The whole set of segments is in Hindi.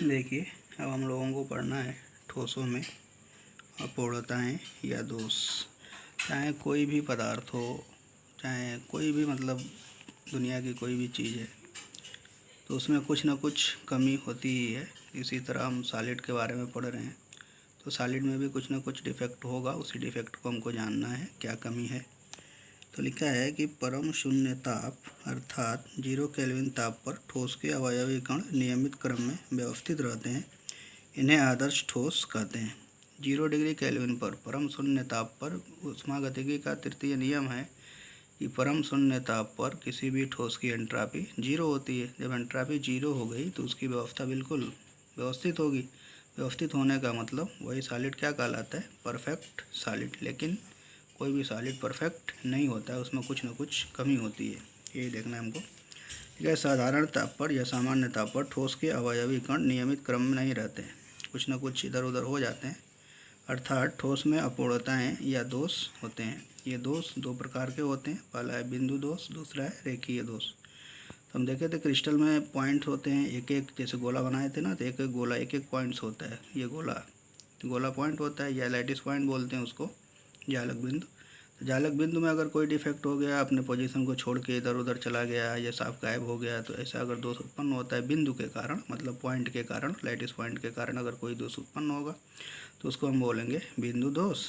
देखिए, अब हम लोगों को पढ़ना है ठोसों में अपूर्णताएं या दोष। चाहे कोई भी पदार्थ हो, चाहे कोई भी मतलब दुनिया की कोई भी चीज़ है, तो उसमें कुछ ना कुछ कमी होती ही है। इसी तरह हम सॉलिड के बारे में पढ़ रहे हैं, तो सॉलिड में भी कुछ ना कुछ डिफेक्ट होगा। उसी डिफेक्ट को हमको जानना है क्या कमी है। तो लिखा है कि परम शून्य ताप अर्थात 0 केल्विन ताप पर ठोस के अवयवी कण नियमित क्रम में व्यवस्थित रहते हैं। इन्हें आदर्श ठोस कहते हैं। 0 डिग्री केल्विन पर परम शून्य ताप पर ऊष्मागतिकी का तृतीय नियम है कि परम शून्य ताप पर किसी भी ठोस की एंट्रापी 0 होती है। जब एंट्रापी 0 हो गई तो उसकी व्यवस्था बिल्कुल व्यवस्थित होगी। व्यवस्थित होने का मतलब वही सॉलिड क्या कहलाता है, परफेक्ट सॉलिड। लेकिन कोई भी सॉलिड परफेक्ट नहीं होता है, उसमें कुछ ना कुछ कमी होती है, यही देखना है हमको। ठीक है, साधारण ताप पर या सामान्य ताप पर ठोस के अवयवी कण नियमित क्रम में नहीं रहते हैं, कुछ ना कुछ इधर उधर हो जाते हैं, अर्थात ठोस में अपूर्णताएं या दोष होते हैं। ये दोष दो प्रकार के होते हैं, पहला है बिंदु दोष, दूसरा है रेखीय दोष। तो हम देखे थे क्रिस्टल में पॉइंट होते हैं, एक एक जैसे गोला बनाए थे ना, तो एक एक गोला एक एक पॉइंट्स होता है। ये गोला पॉइंट होता है या लैटिस पॉइंट बोलते हैं उसको, जालक बिंदु। तो जालक बिंदु में अगर कोई डिफेक्ट हो गया, अपने पोजीशन को छोड़ के इधर उधर चला गया या साफ गायब हो गया, तो ऐसा अगर दोष उत्पन्न होता है बिंदु के कारण, मतलब पॉइंट के कारण, लैटिस पॉइंट के कारण अगर कोई दोष उत्पन्न होगा तो उसको हम बोलेंगे बिंदु दोष।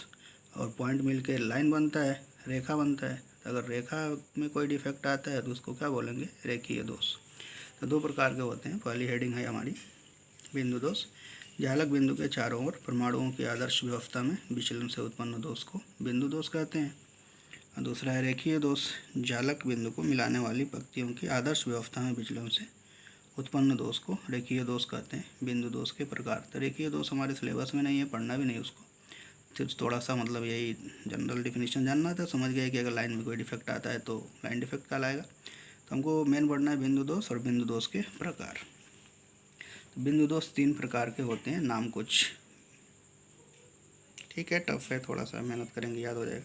और पॉइंट मिल के लाइन बनता है, रेखा बनता है। तो अगर रेखा में कोई डिफेक्ट आता है तो उसको क्या बोलेंगे, रेखीय दोष। तो दो प्रकार के होते हैं। पहली हेडिंग है हमारी बिंदु दोष। जालक बिंदु के चारों ओर परमाणुओं की आदर्श व्यवस्था में विचलन से उत्पन्न दोष को बिंदु दोष कहते हैं। और दूसरा है रेखीय दोष। जालक बिंदु को मिलाने वाली पंक्तियों की आदर्श व्यवस्था में विचलन से उत्पन्न दोष को रेखीय दोष कहते हैं। बिंदु दोष के प्रकार। तो रेखीय दोष हमारे सिलेबस में नहीं है, पढ़ना भी नहीं उसको, सिर्फ थोड़ा सा मतलब यही जनरल डिफिनीशन जानना था। समझ गए कि अगर लाइन में कोई डिफेक्ट आता है तो लाइन डिफेक्ट कहलाएगा। तो हमको मेन पढ़ना है बिंदु दोष और बिंदु दोष के प्रकार। तो बिंदु दोष 3 प्रकार के होते हैं, नाम कुछ ठीक है, टफ है, थोड़ा सा मेहनत करेंगे याद हो जाएगा।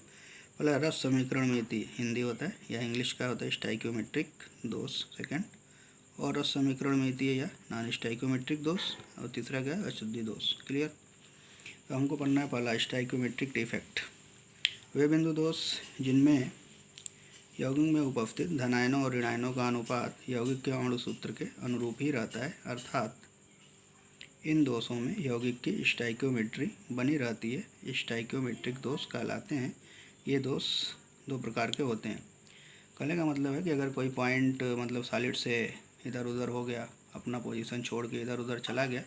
पहले रस समीकरण मिति हिंदी होता है, या इंग्लिश का होता है स्टाइक्योमेट्रिक दोष सेकंड, और रस समीकरण मिति है या नॉन स्टाइक्योमेट्रिक दोष, और तीसरा क्या है, अशुद्धि दोष। क्लियर। तो हमको पढ़ना है पहला स्टाइक्योमेट्रिक डिफेक्ट। वे बिंदु दोष जिनमें यौगिक में उपस्थित धनायनों और ऋणायनों का अनुपात यौगिक के अणु सूत्र के अनुरूप ही रहता है, अर्थात इन दोषों में यौगिक की स्टाइक्योमेट्री बनी रहती है, स्टाइक्योमेट्रिक दोष कहलाते हैं। ये दोष दो प्रकार के होते हैं। कहने का मतलब है कि अगर कोई पॉइंट मतलब सॉलिड से इधर उधर हो गया, अपना पोजीशन छोड़ के इधर उधर चला गया,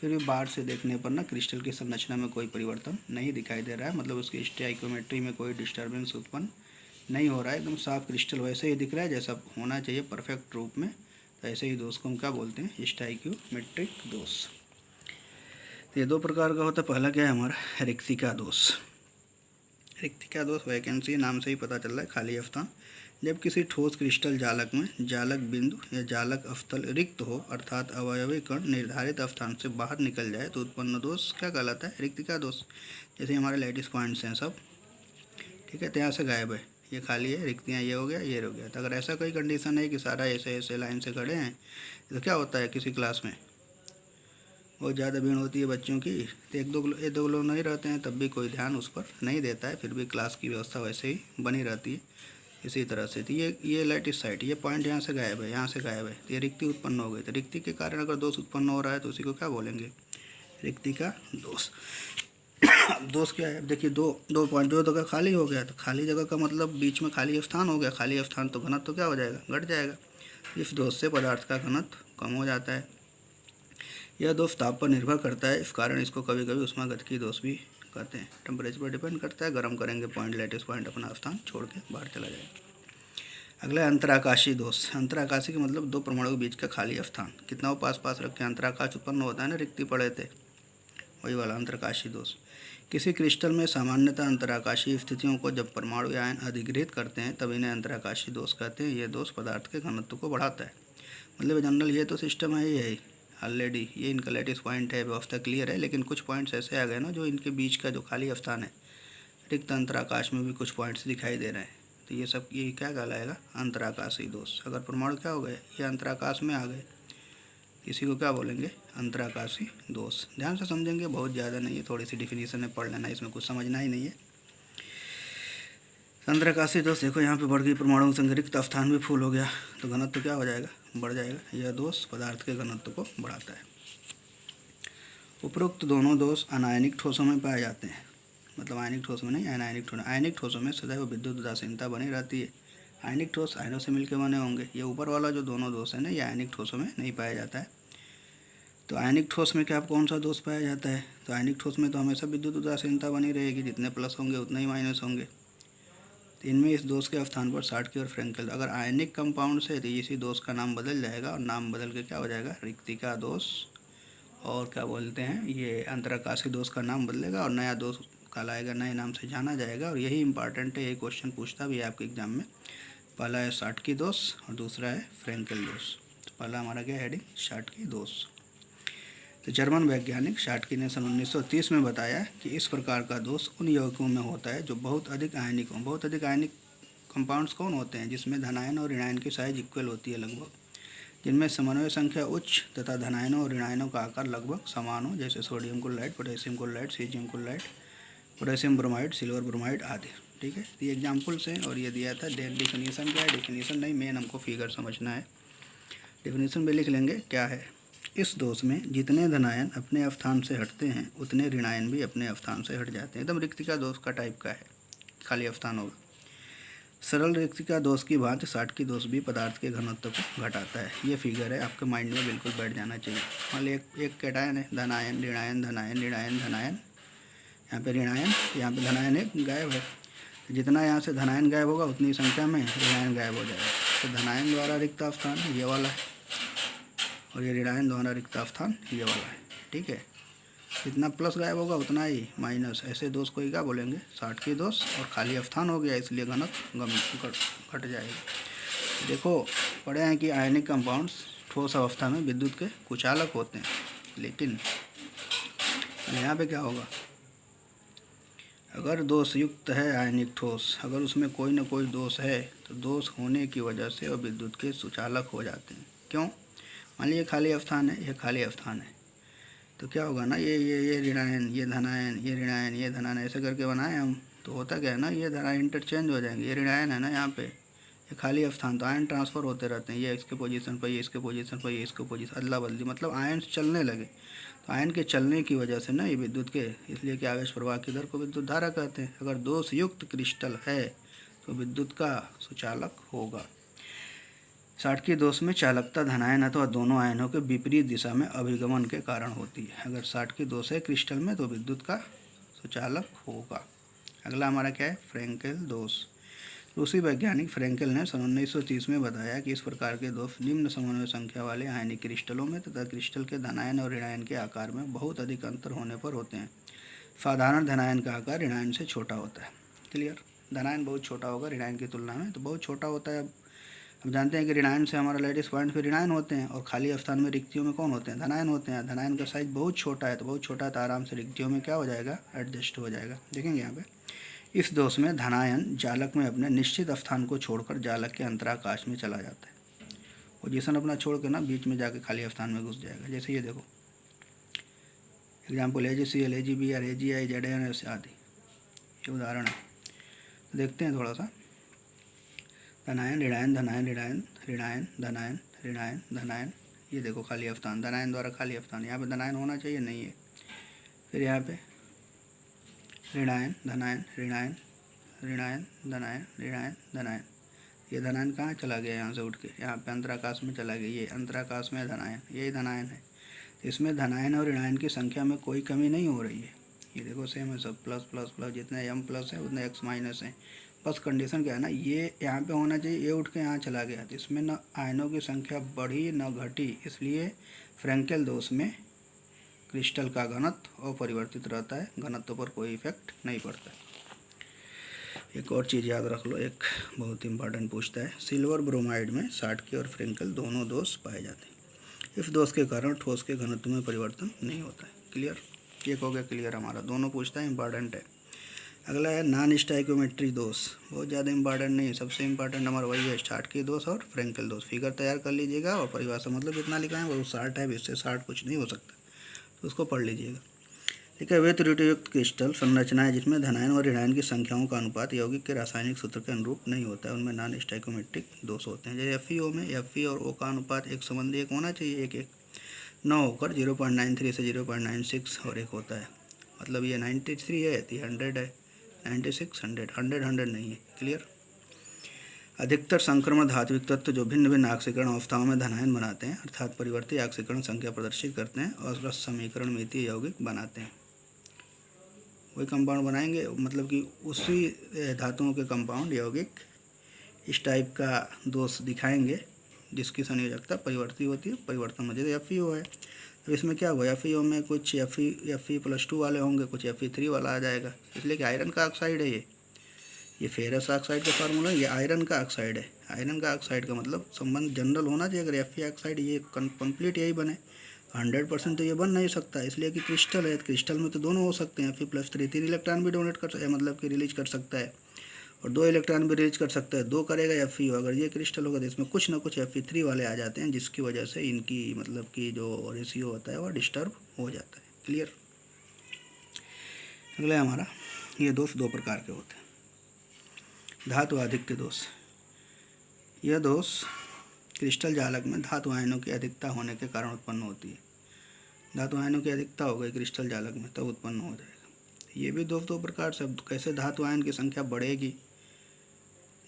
फिर भी बाहर से देखने पर ना क्रिस्टल की संरचना में कोई परिवर्तन नहीं दिखाई दे रहा है, मतलब उसकी स्टाइक्योमेट्री में कोई डिस्टर्बेंस उत्पन्न नहीं हो रहा है, एकदम साफ क्रिस्टल वैसे ही दिख रहा है जैसा होना चाहिए परफेक्ट रूप में। तो ऐसे ही दोष को हम क्या बोलते हैं, स्टाइक्योमेट्रिक दोष। ये दो प्रकार का होता है। पहला क्या है हमारा, रिक्तिका दोष। रिक्तिका दोष वैकेंसी नाम से ही पता चल रहा है, खाली स्थान। जब किसी ठोस क्रिस्टल जालक में जालक बिंदु या जालक अवतल रिक्त हो, अर्थात अवयवी कण निर्धारित स्थान से बाहर निकल जाए, तो उत्पन्न दोष क्या कहलाता है, रिक्तिका दोष। जैसे हमारे लैटिस पॉइंट्स हैं सब, ठीक है, तो यहाँ से गायब है, ये खाली है, रिक्तियाँ ये हो गया ये हो गया। तो अगर ऐसा कोई कंडीशन है कि सारा ऐसे ऐसे लाइन से खड़े हैं, तो क्या होता है, किसी क्लास में बहुत ज़्यादा भीड़ होती है बच्चों की, तो एक दो लोग नहीं रहते हैं, तब भी कोई ध्यान उस पर नहीं देता है, फिर भी क्लास की व्यवस्था वैसे ही बनी रहती है। इसी तरह से तो ये लैटिस साइड, ये पॉइंट यहाँ से गायब है, यहाँ से गायब है, तो ये रिक्ति उत्पन्न हो गई। तो रिक्ति के कारण अगर दोष उत्पन्न हो रहा है तो उसी को क्या बोलेंगे, रिक्ति का दोष। दोष क्या है, देखिए दो पॉइंट, दो जगह खाली हो गया, तो खाली जगह का मतलब बीच में खाली स्थान हो गया, खाली स्थान तो घनत्व तो क्या हो जाएगा, घट जाएगा। इस दोष से पदार्थ का घनत्व कम हो जाता है। यह दोष ताप पर निर्भर करता है, इस कारण इसको कभी कभी ऊष्मागतिकी दोष भी कहते हैं। टेम्परेचर पर डिपेंड करता है, गर्म करेंगे पॉइंट, लैटिस पॉइंट अपना स्थान छोड़ के बाहर चला जाएगा। अगला है अंतराकाशी दोष। अंतराकाशी का मतलब दो परमाणु के बीच का खाली स्थान, कितना वो पास पास रखे अंतराकाश उत्पन्न होता है ना, रिक्ति पड़े थे, वही वाला अंतराकाशी दोष। किसी क्रिस्टल में सामान्यतः अंतराकाशी स्थितियों को जब परमाणु आयन अधिग्रहित करते हैं तब इन्हें अंतराकाशी दोष कहते हैं। ये दोष पदार्थ के घनत्व को बढ़ाता है। मतलब जनरल ये तो सिस्टम है, ये है ऑलरेडी, ये इनका लैटिस पॉइंट है, व्यवस्था क्लियर है, लेकिन कुछ पॉइंट्स ऐसे आ गए ना जो इनके बीच का जो खाली स्थान है, रिक्त अंतराकाश में भी कुछ पॉइंट्स दिखाई दे रहे हैं, तो ये सब ये क्या कहलाएगा, अंतराकाशी दोष। अगर परमाणु क्या हो गए, ये अंतराकाश में आ गए, इसी को क्या बोलेंगे, अंतराकाशी दोष। ध्यान से समझेंगे, बहुत ज़्यादा नहीं है, थोड़ी सी डिफिनीशन है, पढ़ लेना, इसमें कुछ समझना ही नहीं है। अंतराकाशी दोष देखो यहाँ पे बढ़ गई, परमाणु संग्रहित अवस्थान भी फूल हो गया तो घनत्व तो क्या हो जाएगा, बढ़ जाएगा। यह दोष पदार्थ के घनत्व को बढ़ाता है। उपरोक्त दोनों दोष अनायनिक ठोसों में पाए जाते हैं, मतलब आयनिक ठोस में नहीं, आयनिक ठोसों में सदैव विद्युत उदासीनता बनी रहती है। आयनिक ठोस आयनों से मिलकर बने होंगे। ये ऊपर वाला जो दोनों दोष है ना, ये आयनिक ठोसों में नहीं पाया जाता है। तो आयनिक ठोस में क्या कौन सा दोष पाया जाता है, तो आयनिक ठोस में तो हमेशा विद्युत उदासीनता बनी रहेगी, जितने प्लस होंगे उतने ही माइनस होंगे। तो इनमें इस दोष के स्थान पर शाटकी और फ्रेंकेल, अगर आयनिक कंपाउंड से तो इसी दोष का नाम बदल जाएगा, और नाम बदल के क्या हो जाएगा, रिक्तिका दोष, और क्या बोलते हैं, ये अंतराकाशी दोष का नाम बदलेगा और नया दोष कहलाएगा, नए नाम से जाना जाएगा। और यही इंपॉर्टेंट है, ये क्वेश्चन पूछता भी है आपके एग्जाम में। पहला है शाटकी दोष और दूसरा है फ्रेंकेल दोष। तो पहला हमारा क्या हेडिंग, शाटकी दोष। तो जर्मन वैज्ञानिक शाटकी ने सन 1930 में बताया कि इस प्रकार का दोष उन यौगिकों में होता है जो बहुत अधिक आयनिक हों। बहुत अधिक आयनिक कंपाउंड्स कौन होते हैं, जिसमें धनायन और ऋणायन की साइज इक्वल होती है लगभग, जिनमें समन्वय संख्या उच्च तथा धनायनों और ऋणायनों का आकार लगभग समान हो, जैसे sodium chloride, potassium chloride, caesium chloride, potassium bromide, silver bromide आदि। ठीक है, ये एग्जाम्पल्स हैं। और ये दिया था डेफिनेशन क्या है, डेफिनेशन नहीं, मेन हमको फिगर समझना है। डेफिनेशन में लिख लेंगे क्या है, इस दोष में जितने धनायन अपने अवस्थान से हटते हैं उतने ऋणायन भी अपने अवस्थान से हट जाते हैं। एकदम रिक्तिका दोष का टाइप का है, खाली अवस्थान होगा। सरल रिक्तिका दोष की भांति शाटकी दोष भी पदार्थ के घनत्व को घटाता है। ये फिगर है, आपके माइंड में बिल्कुल बैठ जाना चाहिए। मान ली एक कैटायन है, धनायन ऋणायन धनायन ऋणायन धनायन, यहाँ पे ऋणायन, यहाँ पे धनायन एक गायब है। जितना यहाँ से धनायन गायब होगा उतनी संख्या में ऋणायन गायब हो जाएगा। तो धनायन द्वारा रिक्त स्थान ये वाला है, और ये ऋणायन द्वारा रिक्त स्थान ये वाला है। ठीक है, जितना प्लस गायब होगा उतना ही माइनस। ऐसे दोष को ही क्या बोलेंगे, शाटकी दोष। और खाली स्थान हो गया इसलिए घनत्व घट जाएगा। देखो पढ़े हैं कि आयनिक कंपाउंड्स ठोस अवस्था में विद्युत के कुचालक होते हैं, लेकिन यहाँ पे क्या होगा, अगर दोष युक्त है आयनिक ठोस, अगर उसमें कोई ना कोई दोष है तो दोष होने की वजह से वो विद्युत के सुचालक हो जाते हैं। क्यों, मान लीजिए खाली स्थान है, ये खाली स्थान है, तो क्या होगा ना, ये ऋणायन, ये धनायन, ये ऋणायन, ये धनायन, ऐसे करके बनाए हम, तो होता क्या है ना, ये धनायन इंटरचेंज हो जाएंगे। ये ऋणायन है ना यहाँ पे, ये खाली स्थान, तो आयन ट्रांसफ़र होते रहते हैं, ये इसके पोजीशन पर, ये इसके पोजीशन पर, ये इसके पोजीशन, अदला बदली, मतलब आयन चलने लगे। तो आयन के चलने की वजह से ना ये विद्युत के, इसलिए कि आवेश प्रवाह की दर को विद्युत धारा कहते हैं। अगर दोष युक्त क्रिस्टल है तो विद्युत का सुचालक होगा। शाटकी दोष में चालकता धनायन अथवा दोनों आयनों के विपरीत दिशा में अभिगमन के कारण होती है। अगर शाटकी दोष है क्रिस्टल में तो विद्युत का सुचालक होगा। अगला हमारा क्या है, फ्रेंकेल दोष। रूसी वैज्ञानिक फ्रेंकेल ने सन 1930 में बताया कि इस प्रकार के दोष निम्न समन्वय संख्या वाले आयनिक क्रिस्टलों में तथा क्रिस्टल के धनायन और ऋणायन के आकार में बहुत अधिक अंतर होने पर होते हैं। साधारण धनायन का आकार ऋणायन से छोटा होता है। क्लियर, धनायन बहुत छोटा होगा ऋणायन की तुलना में, तो बहुत छोटा होता है। हम जानते हैं कि ऋणायन से हमारा लैटिस पॉइंट पे ऋणायन होते हैं, और खाली स्थान में रिक्तियों में कौन होते हैं, धनायन होते हैं। धनायन का साइज बहुत छोटा है, तो बहुत छोटा है तो आराम से रिक्तियों में क्या हो जाएगा, एडजस्ट हो जाएगा। देखेंगे यहाँ पे, इस दोष में धनायन जालक में अपने निश्चित स्थान को छोड़कर जालक के अंतराकाश में चला जाता है। पोजीशन अपना छोड़ के ना बीच में जाके खाली स्थान में घुस जाएगा। जैसे ये देखो example, AgCl, AgBr, AgI, ZnS आदि, ये उदाहरण है। तो देखते हैं थोड़ा सा, धनायन ऋणायन धनायन ऋणायन ऋणायन धनायन ऋणायन धनायन, ये देखो खाली स्थान, धनायन द्वारा खाली स्थान, यहाँ पे धनायन होना चाहिए, नहीं है। फिर यहाँ पे ऋणायन धनायन ऋणायन ऋणायन धनायन ऋणायन धनायन, ये धनायन कहाँ चला गया, यहाँ से उठ के यहाँ पे अंतराकाश में चला गया। ये अंतराकाश में धनायन, यही धनायन है। तो इसमें धनायन और ऋणायन की संख्या में कोई कमी नहीं हो रही है। ये देखो सेम है सब, प्लस प्लस प्लस, जितने m प्लस है उतने x माइनस है। बस कंडीशन क्या है ना, ये यहाँ पे होना चाहिए, ये उठ के यहाँ चला गया, तो इसमें न आयनों की संख्या बढ़ी न घटी, इसलिए फ्रेंकेल दोष में क्रिस्टल का घनत्व अपरिवर्तित रहता है, घनत्व पर कोई इफेक्ट नहीं पड़ता। एक और चीज़ याद रख लो, एक बहुत इंपॉर्टेंट पूछता है, सिल्वर ब्रोमाइड में शाटकी और फ्रेंकेल दोनों दोष पाए जाते हैं। इस दोष के कारण ठोस के घनत्व में परिवर्तन नहीं होता है। क्लियर, एक हो गया क्लियर हमारा, दोनों पूछता है, इंपॉर्टेंट है। अगला है नॉन स्टाइकोमेट्रिक दोष, बहुत ज़्यादा इंपॉर्टेंट नहीं है, सबसे इंपॉर्टेंट हमारा वही है स्टार्की दोष और फ्रेंकल दोष। फिगर तैयार कर लीजिएगा और परिभाषा मतलब जितना लिखा है वो शार्ट है, इससे शार्ट कुछ नहीं हो सकता, तो उसको पढ़ लीजिएगा। ठीक है, वे त्रुटियुक्त क्रिस्टल संरचनाएं जिसमें धनायन और ऋणायन की संख्याओं का अनुपात यौगिक के रासायनिक सूत्र के अनुरूप नहीं होता है, उनमें नॉन स्टाइकोमेट्रिक दोष होते हैं। जैसे FeO में Fe और O का अनुपात एक संबंधी एक होना चाहिए, एक न होकर 0.93 से 0.96 और एक होता है, मतलब ये 93 है तो 100 है, 96 100 नहीं है। क्लियर। अधिकतर संक्रमण धात्विक तत्व जो भिन्न भिन्न ऑक्सीकरण अवस्थाओं में धनायन बनाते हैं अर्थात परिवर्ती ऑक्सीकरण संख्या प्रदर्शित करते हैं और रस समीकरण मितीय यौगिक बनाते हैं। वही कंपाउंड बनाएंगे, मतलब कि उसी धातुओं के कंपाउंड यौगिक इस टाइप का दोष दिखाएंगे जिसकी संयोजकता परिवर्ती होती है, परिवर्तन में। जैसे FeO है, तो इसमें क्या हुआ, FeO में कुछ Fe+2 वाले होंगे, कुछ Fe3 वाला आ जाएगा, इसलिए कि आयरन का ऑक्साइड है ये फेरस ऑक्साइड का फार्मूला, ये आयरन का ऑक्साइड है। आयरन का ऑक्साइड का मतलब संबंध जनरल होना चाहिए, अगर Fe ऑक्साइड ये कंप्लीट यही बने, 100% तो ये बन नहीं सकता, इसलिए कि क्रिस्टल है, क्रिस्टल में तो दोनों हो सकते हैं। Fe+3 3 इलेक्ट्रॉन भी डोनेट कर सकता है, मतलब कि रिलीज कर सकता है, और 2 इलेक्ट्रॉन भी रिलीज कर सकता है, 2 करेगा FeO। अगर ये क्रिस्टल होगा तो इसमें कुछ ना कुछ Fe3 वाले आ जाते हैं, जिसकी वजह से इनकी मतलब कि जो रेशियो होता है वो डिस्टर्ब हो जाता है। क्लियर। अगला हमारा ये दोष 2 प्रकार के होते हैं। धातु आधिक्य दोष, यह दोष क्रिस्टल जालक में धातु आयनों की अधिकता होने के कारण उत्पन्न होती है। धातु आयनों की अधिकता हो गई क्रिस्टल जालक में तब उत्पन्न हो जाएगा। ये भी 2 प्रकार से, कैसे धातु आयन की संख्या बढ़ेगी,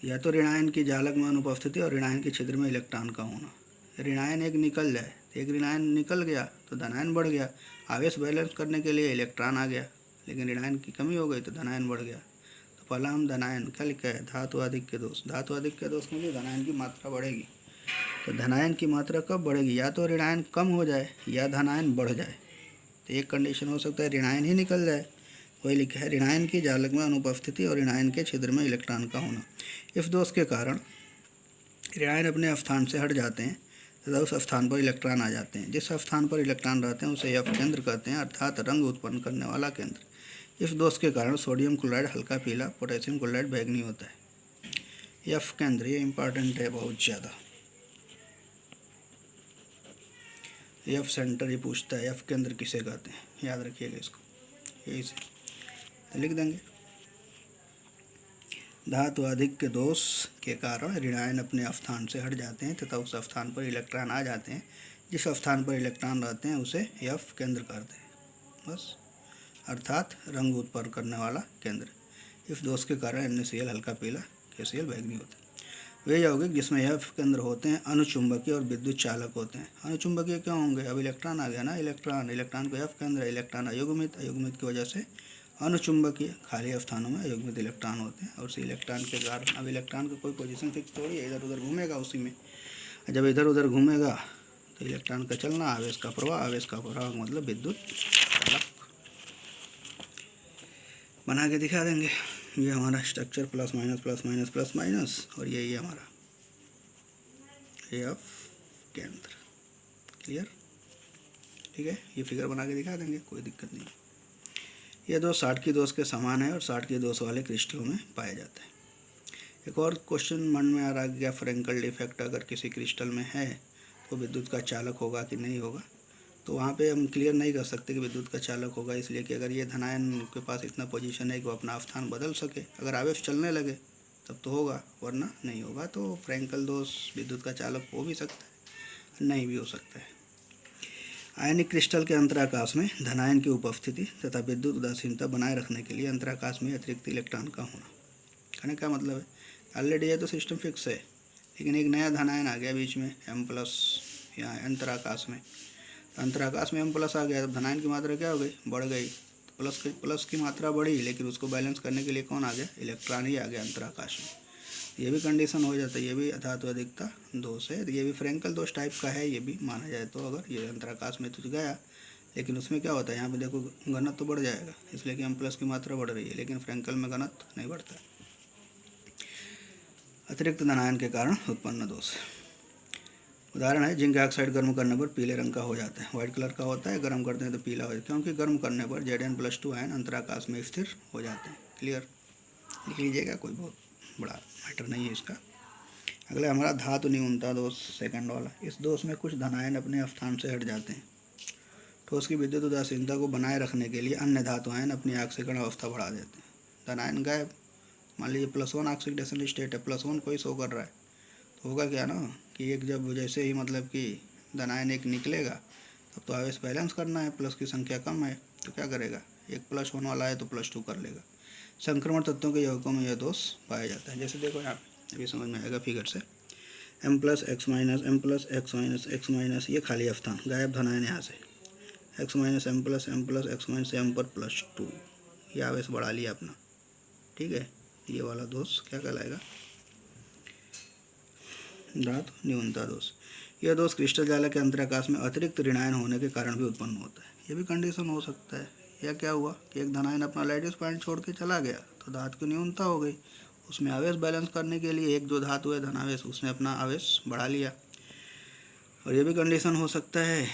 या तो ऋणायन की जालक में अनुपस्थिति और ऋणायन के छिद्र में इलेक्ट्रॉन का होना। ऋणायन एक निकल जाए, एक ऋणायन निकल गया तो धनायन बढ़ गया, आवेश बैलेंस करने के लिए इलेक्ट्रॉन आ गया, लेकिन ऋणायन की कमी हो गई तो धनायन बढ़ गया। तो पहला हम धनायन क्या लिखा है, धातु आधिक्य दोष। धातु आधिक्य दोष में भी धनायन की मात्रा बढ़ेगी, तो धनायन की मात्रा कब बढ़ेगी, या तो ऋणायन कम हो जाए या धनायन बढ़ जाए। तो एक कंडीशन हो सकता है ऋणायन ही निकल जाए, वही लिखा है ऋणायन की जालक में अनुपस्थिति और ऋणायन के छिद्र में इलेक्ट्रॉन का होना। इस दोष के कारण ऋणायन अपने स्थान से हट जाते हैं तथा उस स्थान पर इलेक्ट्रॉन आ जाते हैं। जिस स्थान पर इलेक्ट्रॉन रहते हैं उसे F केंद्र कहते हैं, अर्थात रंग उत्पन्न करने वाला केंद्र। इस दोष के कारण सोडियम क्लोराइड हल्का पीला, पोटेशियम क्लोराइड बैंगनी होता है। F केंद्र ये इंपॉर्टेंट है बहुत ज़्यादा, F सेंटर ये पूछता है, F केंद्र किसे कहते हैं, याद रखिएगा इसको, यही से तो लिख देंगे। धातु आधिक्य दोष के कारण ऋणायन अपने स्थान से हट जाते हैं तथा उस स्थान पर इलेक्ट्रॉन आ जाते हैं। जिस स्थान पर इलेक्ट्रॉन रहते हैं उसे F केंद्र कहते हैं, बस, अर्थात रंग उत्पन्न करने वाला केंद्र। इस दोष के कारण NaCl हल्का पीला, KCl बैंगनी होता है। वे यौगिक जिसमें F केंद्र होते हैं अनुचुंबकीय और विद्युत चालक होते हैं। अनुचुंबकीय क्यों होंगे, अब इलेक्ट्रॉन आ गया ना, इलेक्ट्रॉन को F केंद्र है, इलेक्ट्रॉन अयुग्मित, अयुग्मित की वजह से अनुचुंबकीय, खाली स्थानों में अयुग्मित इलेक्ट्रॉन होते हैं, और उसी इलेक्ट्रॉन के कारण अब इलेक्ट्रॉन का कोई पोजीशन फिक्स थोड़ी है, इधर उधर घूमेगा उसी में। जब इधर उधर घूमेगा तो इलेक्ट्रॉन का चलना, आवेश का प्रवाह, आवेश का प्रवाह मतलब विद्युत चालक। बना के दिखा देंगे। ये हमारा structure plus minus plus minus plus minus, और ये हमारा F केंद्र। क्लियर। ठीक है, ये फिगर बना के दिखा देंगे, कोई दिक्कत नहीं। ये दोष शाटकी दोष के समान है और शाटकी दोष वाले क्रिस्टलों में पाया जाता है। एक और क्वेश्चन मन में आ रहा है, क्या फ्रेंकल डिफेक्ट अगर किसी क्रिस्टल में है तो विद्युत का चालक होगा कि नहीं होगा। तो वहाँ पे हम क्लियर नहीं कर सकते कि विद्युत का चालक होगा, इसलिए कि अगर ये धनायन के पास इतना पोजीशन है कि वो अपना स्थान बदल सके, अगर आवेश चलने लगे तब तो होगा, वरना नहीं होगा। तो फ्रेंकल दोष विद्युत का चालक हो भी सकता है, नहीं भी हो सकता है। आयनिक क्रिस्टल के अंतराकाश में धनायन की उपस्थिति तथा विद्युत उदासीनता बनाए रखने के लिए अंतराकाश में अतिरिक्त इलेक्ट्रॉन का होना। कहने का मतलब है ऑलरेडी ये तो सिस्टम फिक्स है, लेकिन एक नया धनायन आ गया बीच में M+ यहाँ अंतराकाश में, अंतराकाश में M+ आ गया, तो धनायन की मात्रा क्या हो गई, बढ़ गई। प्लस की मात्रा बढ़ी, लेकिन उसको बैलेंस करने के लिए कौन आ गया, इलेक्ट्रॉन ही आ गया अंतराकाश में। ये भी कंडीशन हो जाता है, ये भी धातु अधिकता दोष है, ये भी फ्रेंकल दोष टाइप का है, ये भी माना जाए तो। अगर ये अंतराकाश में तो गया, लेकिन उसमें क्या होता है, यहाँ पे देखो घनत्व तो बढ़ जाएगा, इसलिए कि M+ की मात्रा बढ़ रही है, लेकिन फ्रेंकल में घनत्व नहीं बढ़ता। अतिरिक्त धनायन के कारण उत्पन्न दोष उदाहरण है, जिंक ऑक्साइड गर्म करने पर पीले रंग का हो जाता है, व्हाइट कलर का होता है, गर्म करते हैं तो पीला हो जाता है, क्योंकि गर्म करने पर Zn+2 आयन अंतराकाश में स्थिर हो जाते हैं। क्लियर, लिख लीजिएगा, कोई बहुत बड़ा मैटर नहीं है इसका। अगला हमारा धातु न्यूनता दोष, सेकंड वाला। इस दोष में कुछ धनायन अपने स्थान से हट जाते हैं। ठोस की विद्युत उदासीनता को बनाए रखने के लिए अन्य धातु आयन अपनी ऑक्सीकरण अवस्था बढ़ा देते हैं। धनायन गायब, मान लीजिए +1 ऑक्सीडेशन स्टेट है, +1 कोई शो कर रहा है, तो होगा क्या ना कि एक जब जैसे ही मतलब कि धनायन एक निकलेगा तब तो आवेश बैलेंस करना है, प्लस की संख्या कम है तो क्या करेगा, एक +1 वाला है तो +2 कर लेगा। संक्रमण तत्वों के यौगिकों में यह दोष पाया जाता है। जैसे देखो यहाँ पे अभी समझ में आएगा फिगर से, M+X-, M+X-, ये खाली स्थान गायब धनायन यहाँ से, X-, M+X-, M पर +2, ये आवेश बढ़ा लिया अपना, ठीक है। ये वाला दोष क्या कहलाएगा, धातु न्यूनता दोष। यह दोष क्रिस्टल जाल के अंतराकाश में अतिरिक्त ऋणायन होने के कारण भी उत्पन्न होता है। ये भी कंडीशन हो सकता है, या क्या हुआ कि एक धनायन अपना लैटिस पॉइंट छोड़ के चला गया तो धातु की न्यूनता हो गई, उसमें आवेश बैलेंस करने के लिए एक जो धातु है धनावेश, उसने अपना आवेश बढ़ा लिया। और ये भी कंडीशन हो सकता है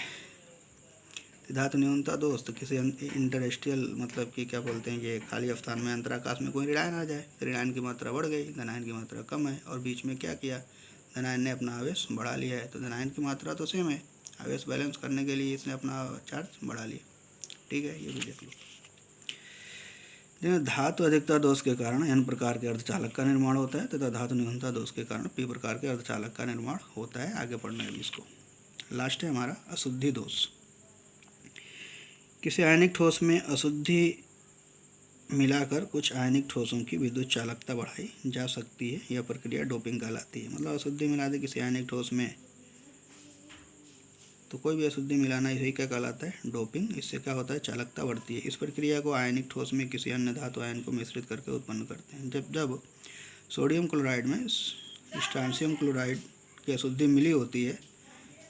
धातु न्यूनता दोष तो किसी इंटरस्टेरियल मतलब कि क्या बोलते हैं, ये खाली स्थान में अंतराकाश में कोई ऋणायन आ जाए, ऋणायन की मात्रा बढ़ गई, धनायन की मात्रा कम है, और बीच में क्या किया, धनायन ने अपना आवेश बढ़ा लिया है, तो धनायन की मात्रा तो सेम है, आवेश बैलेंस करने के लिए इसने अपना चार्ज बढ़ा लिया, ठीक है। ये भी देख लो। जिन्हें धातु अधिकता दोष के कारण N प्रकार के अर्धचालक का निर्माण होता है तथा धातु न्यूनता दोष के कारण P प्रकार के अर्धचालक का निर्माण होता है। आगे पढ़ना है इसको। लास्ट है हमारा अशुद्धि दोष। किसी आयनिक ठोस में अशुद्धि मिलाकर कुछ आयनिक ठोसों की विद्युत चालकता बढ़ाई जा सकती है, यह प्रक्रिया डोपिंग कहलाती है। मतलब अशुद्धि मिला दे किसी आयनिक ठोस में तो कोई भी अशुद्धि मिलाना, यही क्या कहलाता है, डोपिंग। इससे क्या होता है, चालकता बढ़ती है। इस प्रक्रिया को आयनिक ठोस में किसी अन्य धातु आयन को मिश्रित करके उत्पन्न करते हैं। जब सोडियम क्लोराइड में स्ट्रांसियम क्लोराइड की अशुद्धि मिली होती है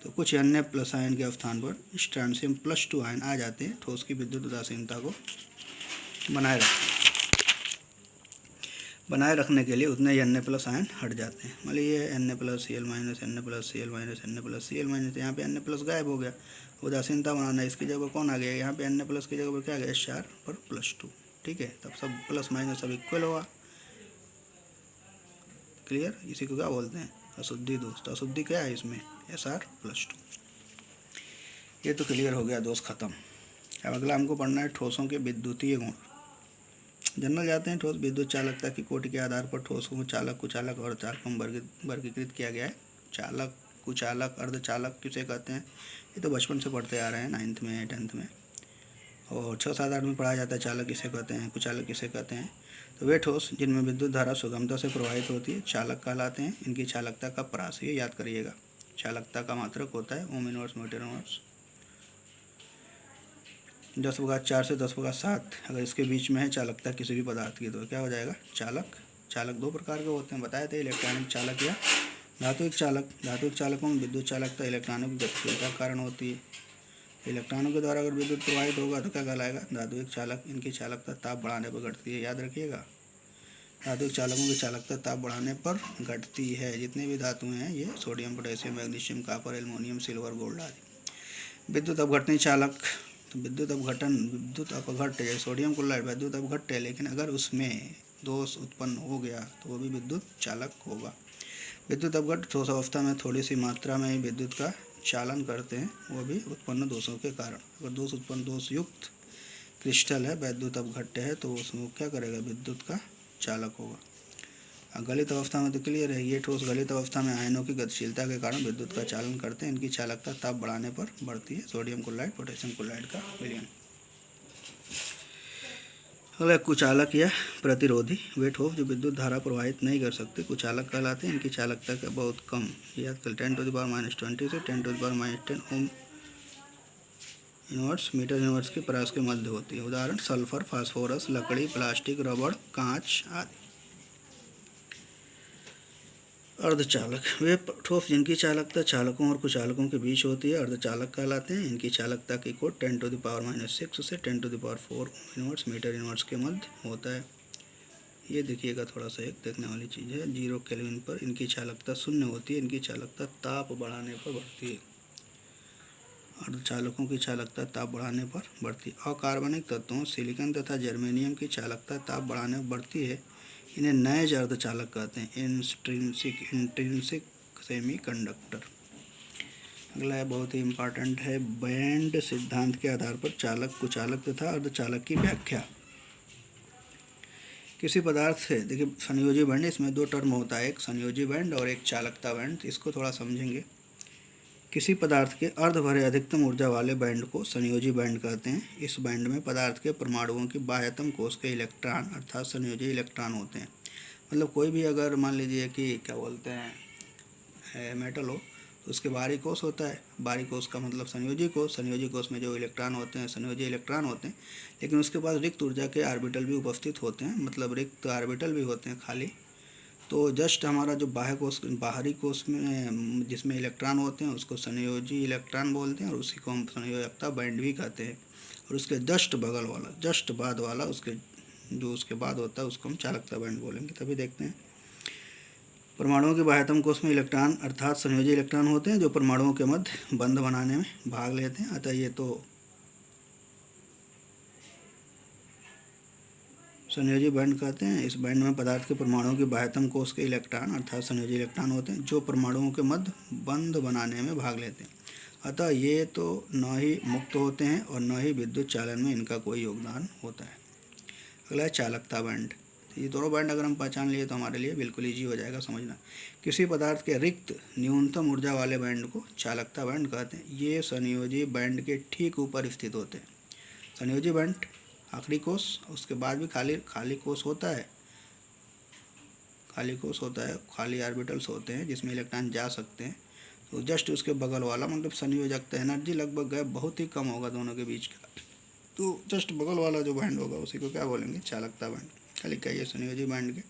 तो कुछ अन्य प्लस आयन के स्थान पर स्ट्रांसियम +2 आयन आ जाते हैं, ठोस की विद्युत उदासीनता को बनाए रखने के लिए उतने ही Na+ आयन हट जाते हैं। मान लीजिए Na+Cl-, Na+Cl-, Na+Cl-, यहाँ पे Na+ गायब हो गया, उदासीनता बनाना, इसकी जगह कौन आ गया, यहाँ पे Na+ की जगह पर क्या आ गया, H पर +2, ठीक है। तब सब प्लस माइनस सब इक्वल होगा, क्लियर। इसी को क्या बोलते हैं, अशुद्धि दोष। तो अशुद्धि क्या है इसमें, Sr+2। ये तो क्लियर हो गया, दोष खत्म। अब अगला हमको पढ़ना है ठोसों के विद्युतीय गुण। जनरल जाते हैं, ठोस विद्युत चालकता की कोटि के आधार पर ठोसों को चालक, कुचालक और चालकों में वर्गीकृत किया गया है। चालक, कुचालक, अर्धचालक किसे कहते हैं, ये तो बचपन से पढ़ते आ रहे हैं, 9th में 10th में, और 6, 7, 8 में पढ़ाया जाता है। चालक किसे कहते हैं, कुचालक किसे कहते हैं। तो वे ठोस जिनमें विद्युत धारा सुगमता से प्रवाहित होती है चालक कहलाते हैं। इनकी चालकता का परास, ये याद करिएगा, चालकता का मात्रक होता है ओम इनवर्स मीटर इनवर्स। 10⁴ से 10⁷, अगर इसके बीच में है चालकता किसी भी पदार्थ की तो क्या हो जाएगा, चालक। चालक दो प्रकार के होते हैं, बताए थे, इलेक्ट्रॉनिक चालक या धात्विक चालक। धात्विक चालकों में विद्युत चालकता इलेक्ट्रॉनों की गतिशीलता के कारण होती है। इलेक्ट्रॉनों के द्वारा अगर विद्युत प्रवाहित होगा तो क्या कहलाएगा, धात्विक चालक। इनकी चालकता ताप बढ़ाने पर घटती है, याद रखिएगा, धात्विक चालकों की चालकता ताप बढ़ाने पर घटती है। जितने भी धातुएं हैं ये sodium, potassium, magnesium, copper, aluminium, silver, gold आदि। विद्युत अपघटनी चालक, तो विद्युत अपघट्य जैसे सोडियम क्लोराइड विद्युत अपघट्य है, लेकिन अगर उसमें दोष उत्पन्न हो गया तो वो भी विद्युत चालक होगा। विद्युत अपघट्य ठोस अवस्था में थोड़ी सी मात्रा में ही विद्युत का चालन करते हैं, वो भी उत्पन्न दोषों के कारण। अगर दोष युक्त क्रिस्टल है, विद्युत अपघट्य है, तो उसमें क्या करेगा, विद्युत का चालक होगा। गलित अवस्था में तो क्लियर है, ये ठोस गलित अवस्था में आयनों की गतिशीलता के कारण विद्युत का चालन करते हैं। इनकी चालकता ताप बढ़ाने पर बढ़ती है। सोडियम क्लोराइड, पोटेशियम क्लोराइड का विलयन। अगला कुचालक या प्रतिरोधी, वे ठोस जो विद्युत धारा प्रवाहित नहीं कर सकते कुचालक कहलाते हैं। इनकी चालकता का बहुत कम, याद कर 10⁻⁻20 से 10⁻10 ओम इनवर्स मीटर इनवर्स के परास के मध्य होती है। उदाहरण सल्फर, फास्फोरस, लकड़ी, प्लास्टिक, रबड़, कांच आदि। अर्धचालक, वे ठोस जिनकी चालकता चालकों और कुचालकों के बीच होती है अर्धचालक कहलाते हैं। इनकी चालकता की कोट 10⁻⁻6 से 10⁴ इनवर्स मीटर इनवर्स के मध्य होता है। ये देखिएगा, थोड़ा सा एक देखने वाली चीज़ है। 0 केल्विन पर इनकी चालकता 0 होती है। इनकी चालकता ताप बढ़ाने पर बढ़ती है। अर्धचालकों की चालकता ताप बढ़ाने पर बढ़ती। अकार्बनिक तत्वों सिलिकॉन तथा जर्मेनियम की चालकता ताप बढ़ाने पर बढ़ती है। इन्हें नैज अर्धचालक कहते हैं, इंट्रिंसिक सेमीकंडक्टर। अगला है, बहुत ही इम्पोर्टेंट है, बैंड सिद्धांत के आधार पर चालक, कुचालक तथा अर्धचालक की व्याख्या। किसी पदार्थ से, देखिए संयोजी बैंड, इसमें दो टर्म होता है, एक संयोजी बैंड और एक चालकता बैंड। इसको थोड़ा समझेंगे। किसी पदार्थ के अर्ध भरे अधिकतम ऊर्जा वाले बैंड को संयोजी बैंड कहते हैं। इस बैंड में पदार्थ के परमाणुओं की बाह्यतम कोश के इलेक्ट्रॉन अर्थात संयोजी इलेक्ट्रॉन होते हैं। मतलब कोई भी अगर मान लीजिए कि क्या बोलते हैं मेटल हो, तो उसके बाहरी कोश होता है। बाहरी कोश का मतलब संयोजी कोश। संयोजी कोश में जो इलेक्ट्रॉन होते हैं संयोजी इलेक्ट्रॉन होते हैं, लेकिन उसके पास रिक्त ऊर्जा के ऑर्बिटल भी उपस्थित होते हैं, मतलब रिक्त ऑर्बिटल भी होते हैं खाली। तो जस्ट हमारा जो बाहरी कोश में जिसमें इलेक्ट्रॉन होते हैं उसको संयोजी इलेक्ट्रॉन बोलते हैं, और उसी को हम संयोजकता बैंड भी कहते हैं। और उसके जस्ट बगल वाला, जस्ट बाद वाला, उसके बाद होता है उसको हम चालकता बैंड बोलेंगे। तभी देखते हैं, परमाणुओं के बाह्यतम कोश में इलेक्ट्रॉन अर्थात संयोजी इलेक्ट्रॉन होते हैं जो परमाणुओं के मध्य बंध बनाने में भाग लेते हैं। अतः ये तो संयोजी बैंड कहते हैं। इस बैंड में पदार्थ के परमाणुओं की बाह्यतम कोश के इलेक्ट्रॉन अर्थात संयोजी इलेक्ट्रॉन होते हैं जो परमाणुओं के मध्य बंध बनाने में भाग लेते हैं। अतः ये तो न ही मुक्त होते हैं और न ही विद्युत चालन में इनका कोई योगदान होता है। अगला है चालकता बैंड। ये दोनों बैंड अगर हम पहचान लिए तो हमारे लिए बिल्कुल ईजी हो जाएगा समझना। किसी पदार्थ के रिक्त न्यूनतम ऊर्जा वाले बैंड को चालकता बैंड कहते हैं। ये संयोजी बैंड के ठीक ऊपर स्थित होते हैं। संयोजी बैंड आखिरी कोश, उसके बाद भी खाली कोश होता है, खाली ऑर्बिटल्स होते हैं जिसमें इलेक्ट्रॉन जा सकते हैं। तो जस्ट उसके बगल वाला मतलब संयोजकता एनर्जी लगभग गैप बहुत ही कम होगा दोनों के बीच का, तो जस्ट बगल वाला जो बैंड होगा उसी को क्या बोलेंगे, चालकता बैंड। खाली कहिए संयोजी बैंड के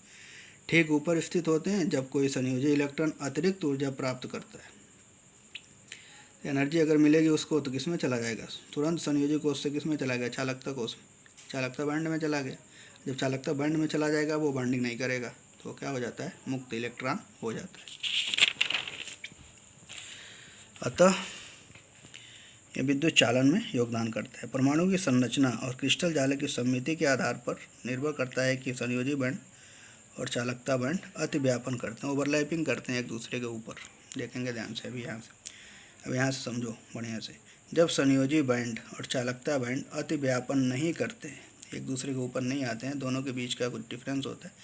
ठीक ऊपर स्थित होते हैं। जब कोई संयोजी इलेक्ट्रॉन अतिरिक्त ऊर्जा प्राप्त करता है, एनर्जी अगर मिलेगी उसको तो किस में चला जाएगा, तुरंत संयोजी कोश से किस में चला गया, चालकता कोश में, चालकता बैंड में चला गया। जब चालकता बैंड में चला जाएगा वो बॉन्डिंग नहीं करेगा तो क्या हो जाता है, मुक्त इलेक्ट्रॉन हो जाता है। अतः यह विद्युत चालन में योगदान करता है। परमाणु की संरचना और क्रिस्टल जाले की सममिति के आधार पर निर्भर करता है कि संयोजी बैंड और चालकता बैंड अतिव्यापन करते हैं, ओवरलैपिंग करते हैं एक दूसरे के ऊपर। देखेंगे ध्यान से अभी यहाँ से समझो बढ़िया से। जब संयोजी बैंड और चालकता बैंड अतिव्यापन नहीं करते, एक दूसरे के ऊपर नहीं आते हैं, दोनों के बीच का कुछ डिफरेंस होता है,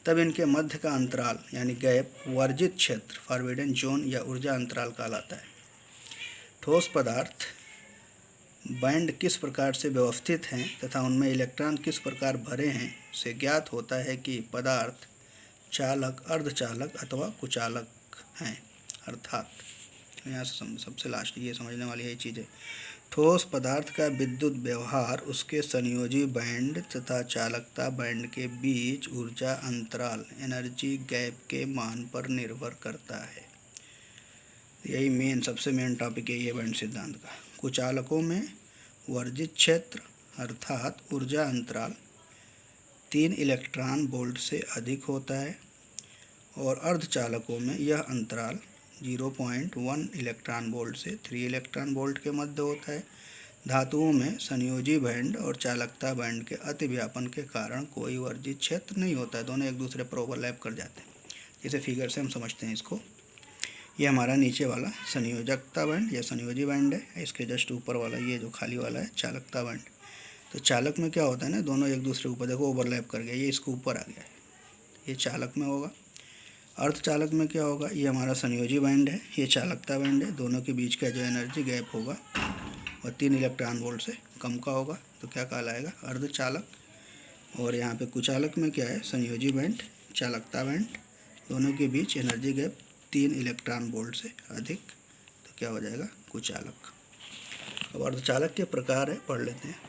तब इनके मध्य का अंतराल यानी गैप, वर्जित क्षेत्र, फॉरबिडन जोन या ऊर्जा अंतराल कहलाता है। ठोस पदार्थ बैंड किस प्रकार से व्यवस्थित हैं तथा उनमें इलेक्ट्रॉन किस प्रकार भरे हैं से ज्ञात होता है कि पदार्थ चालक, अर्धचालक अथवा कुचालक हैं। अर्थात यहाँ से सबसे लास्ट ये समझने वाली है चीज़ है, ठोस पदार्थ का विद्युत व्यवहार उसके संयोजी बैंड तथा चालकता बैंड के बीच ऊर्जा अंतराल एनर्जी गैप के मान पर निर्भर करता है। यही सबसे मेन टॉपिक है ये बैंड सिद्धांत का। कुचालकों में वर्जित क्षेत्र अर्थात ऊर्जा अंतराल 3 इलेक्ट्रॉन वोल्ट से अधिक होता है और अर्धचालकों में यह अंतराल 0.1 इलेक्ट्रॉन वोल्ट से 3 इलेक्ट्रॉन वोल्ट के मध्य होता है। धातुओं में संयोजी बैंड और चालकता बैंड के अतिव्यापन के कारण कोई वर्जित क्षेत्र नहीं होता है, दोनों एक दूसरे पर ओवरलैप कर जाते हैं। जैसे फिगर से हम समझते हैं इसको, ये हमारा नीचे वाला संयोजकता बैंड या संयोजी बैंड है, इसके जस्ट ऊपर वाला ये जो खाली वाला है चालकता बैंड। तो चालक में क्या होता है ना, दोनों एक दूसरे के ऊपर देखो ओवरलैप कर गया, ये इसके ऊपर आ गया है, ये चालक में होगा। अर्धचालक में क्या होगा, ये हमारा संयोजी बैंड है, ये चालकता बैंड है, दोनों के बीच का जो एनर्जी गैप होगा और 3 इलेक्ट्रॉन वोल्ट से कम का होगा, तो क्या कहलाएगा, अर्धचालक। और यहाँ पे कुचालक में क्या है, संयोजी बैंड, चालकता बैंड, दोनों के बीच एनर्जी गैप 3 इलेक्ट्रॉन वोल्ट से अधिक, तो क्या हो जाएगा, कुचालक। अब अर्धचालक के प्रकार है, पढ़ लेते हैं।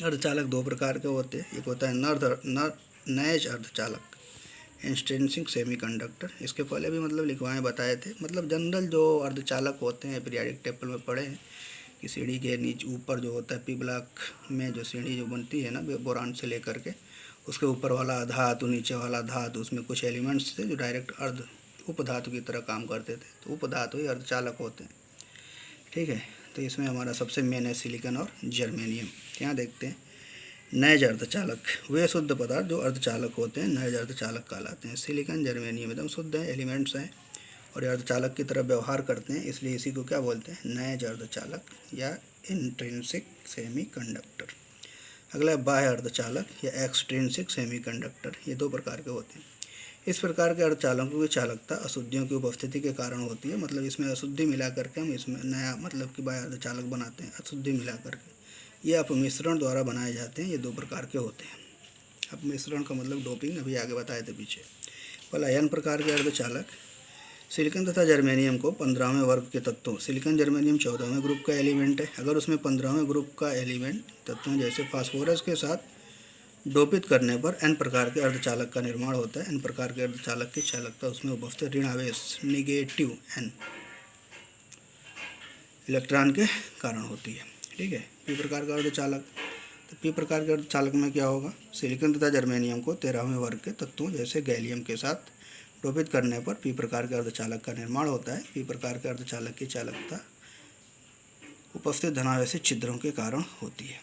अर्धचालक 2 प्रकार के होते हैं, एक होता है नैज अर्धचालक, इंट्रिंसिक सेमीकंडक्टर। इसके पहले भी मतलब लिखवाएँ बताए थे, मतलब जनरल जो अर्धचालक होते हैं पीरियाडिक टेबल में पढ़े हैं कि सीढ़ी के नीचे ऊपर जो होता है पी ब्लॉक में जो सीढ़ी जो बनती है ना बोरान से लेकर के, उसके ऊपर वाला धातु, नीचे वाला धातु, उसमें कुछ एलिमेंट्स थे जो डायरेक्ट उपधातु की तरह काम करते थे, तो उपधातु ही अर्धचालक होते हैं। ठीक है, तो इसमें हमारा सबसे मेन है सिलिकॉन और जर्मेनियम। यहाँ देखते हैं नए अर्धचालक, वे शुद्ध पदार्थ जो अर्धचालक होते हैं नए अर्धचालक कहलाते हैं। सिलिकॉन जर्मेनियम एकदम शुद्ध है, एलिमेंट्स हैं और ये अर्धचालक की तरह व्यवहार करते हैं, इसलिए इसी को क्या बोलते हैं, नए अर्धचालक या इंट्रिंसिक सेमीकंडक्टर। अगला बाह्य अर्धचालक या एक्सट्रिंसिक सेमीकंडक्टर, ये दो प्रकार के होते हैं। इस प्रकार के अर्धचालकों की चालकता अशुद्धियों की उपस्थिति के कारण होती है, मतलब इसमें अशुद्धि मिला करके हम इसमें नया मतलब कि बाह्य अर्धचालक बनाते हैं अशुद्धि मिला करके। ये अपमिश्रण द्वारा बनाए जाते हैं, ये दो प्रकार के होते हैं। अपमिश्रण का मतलब डोपिंग, अभी आगे बताए थे पीछे। पहला n प्रकार के अर्धचालक, सिलिकॉन तथा जर्मेनियम को 15वें वर्ग के तत्वों, सिलिकॉन जर्मेनियम 14वें ग्रुप का एलिमेंट है, अगर उसमें 15वें ग्रुप का एलिमेंट तत्वों जैसे फास्फोरस के साथ डोपित करने पर n प्रकार के अर्धचालक का निर्माण होता है। n प्रकार के अर्धचालक की चालकता उसमें उपस्थित ऋण आवेश निगेटिव n इलेक्ट्रॉन के कारण होती है। ठीक है। p प्रकार का अर्धचालक, तो p प्रकार के अर्धचालक में क्या होगा, सिलिकॉन तथा जर्मेनियम को 13वें वर्ग के तत्वों जैसे गैलियम के साथ डोपित करने पर p प्रकार के अर्धचालक का निर्माण होता है। p प्रकार के अर्धचालक की चालकता उपस्थित धनावेशी छिद्रों के कारण होती है।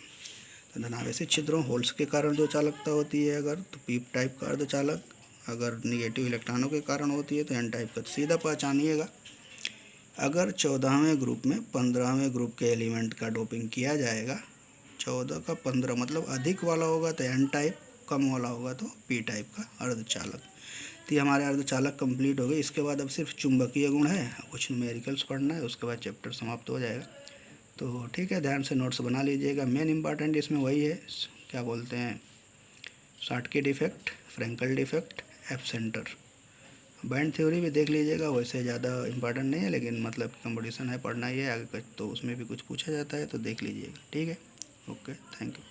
तो धनावेशी छिद्रों होल्स के कारण जो चालकता होती है अगर, तो p टाइप का अर्धचालक, अगर निगेटिव इलेक्ट्रॉनों के कारण होती है तो n टाइप का। सीधा पहचानिएगा, अगर 14वें ग्रुप में 15वें ग्रुप के एलिमेंट का डोपिंग किया जाएगा, 14 का 15 मतलब अधिक वाला होगा तो n टाइप, कम वाला होगा तो p टाइप का अर्धचालक। तो ये हमारे अर्धचालक कंप्लीट हो गए। इसके बाद अब सिर्फ चुंबकीय गुण है, कुछ न्यूमेरिकल्स पढ़ना है, उसके बाद चैप्टर समाप्त हो जाएगा। तो ठीक है, ध्यान से नोट्स बना लीजिएगा। मेन इंपॉर्टेंट इसमें वही है, क्या बोलते हैं, Schottky defect, Frenkel defect, F centre. Band theory भी देख लीजिएगा, वैसे ज़्यादा इंपॉर्टेंट नहीं है, लेकिन मतलब कंपटीशन है, पढ़ना ही है आगे, तो उसमें भी कुछ पूछा जाता है तो देख लीजिएगा। ठीक है, ओके, थैंक यू।